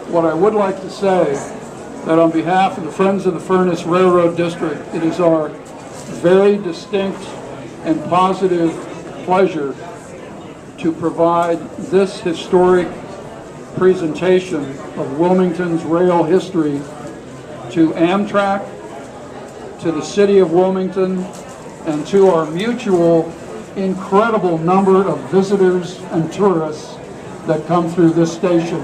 what I would like to say, that on behalf of the Friends of the Furnace Railroad District, it is our very distinct and positive pleasure to provide this historic presentation of Wilmington's rail history to Amtrak, to the city of Wilmington, and to our mutual incredible number of visitors and tourists that come through this station.